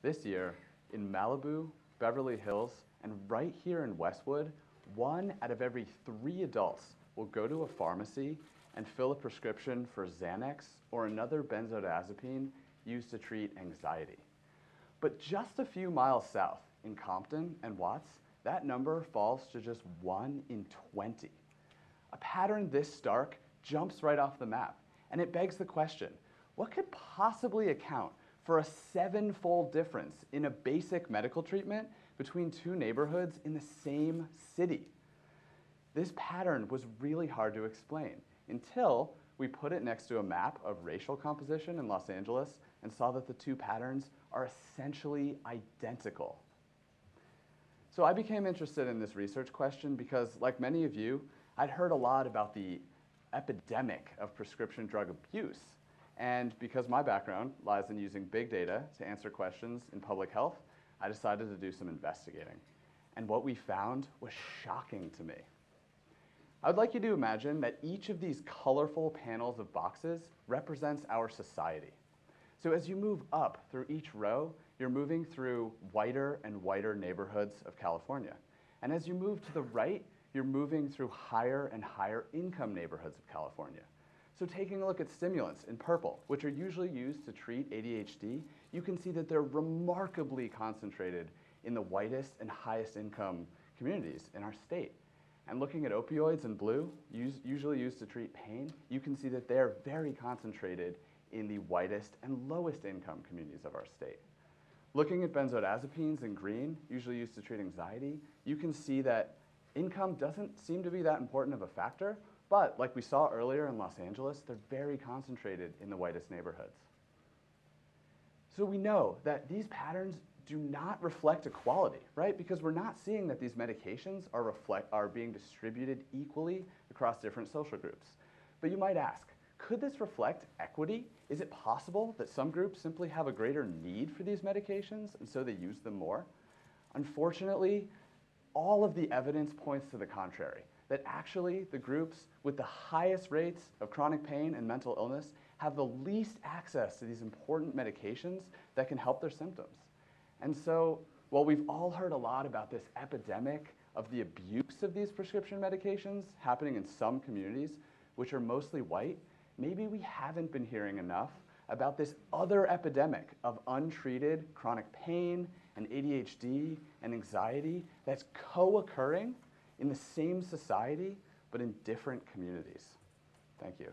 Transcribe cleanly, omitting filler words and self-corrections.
This year, in Malibu, Beverly Hills, and right here in Westwood, 1 out of every 3 adults will go to a pharmacy and fill a prescription for Xanax or another benzodiazepine used to treat anxiety. But just a few miles south, in Compton and Watts, that number falls to just 1 in 20. A pattern this stark jumps right off the map, and it begs the question, what could possibly account for a 7-fold difference in a basic medical treatment between 2 neighborhoods in the same city? This pattern was really hard to explain until we put it next to a map of racial composition in Los Angeles and saw that the 2 patterns are essentially identical. So I became interested in this research question because, like many of you, I'd heard a lot about the epidemic of prescription drug abuse. And because my background lies in using big data to answer questions in public health, I decided to do some investigating. And what we found was shocking to me. I would like you to imagine that each of these colorful panels of boxes represents our society. So as you move up through each row, you're moving through whiter and whiter neighborhoods of California. And as you move to the right, you're moving through higher and higher income neighborhoods of California. So taking a look at stimulants in purple, which are usually used to treat ADHD, you can see that they're remarkably concentrated in the whitest and highest income communities in our state. And looking at opioids in blue, usually used to treat pain, you can see that they're very concentrated in the whitest and lowest income communities of our state. Looking at benzodiazepines in green, usually used to treat anxiety, you can see that income doesn't seem to be that important of a factor, but like we saw earlier in Los Angeles, they're very concentrated in the whitest neighborhoods. So we know that these patterns do not reflect equality, right? Because we're not seeing that these medications are being distributed equally across different social groups. But you might ask, could this reflect equity? Is it possible that some groups simply have a greater need for these medications and so they use them more? Unfortunately, all of the evidence points to the contrary, that actually the groups with the highest rates of chronic pain and mental illness have the least access to these important medications that can help their symptoms. And so, while we've all heard a lot about this epidemic of the abuse of these prescription medications happening in some communities, which are mostly white, maybe we haven't been hearing enough about this other epidemic of untreated chronic pain and ADHD and anxiety that's co-occurring in the same society, but in different communities. Thank you.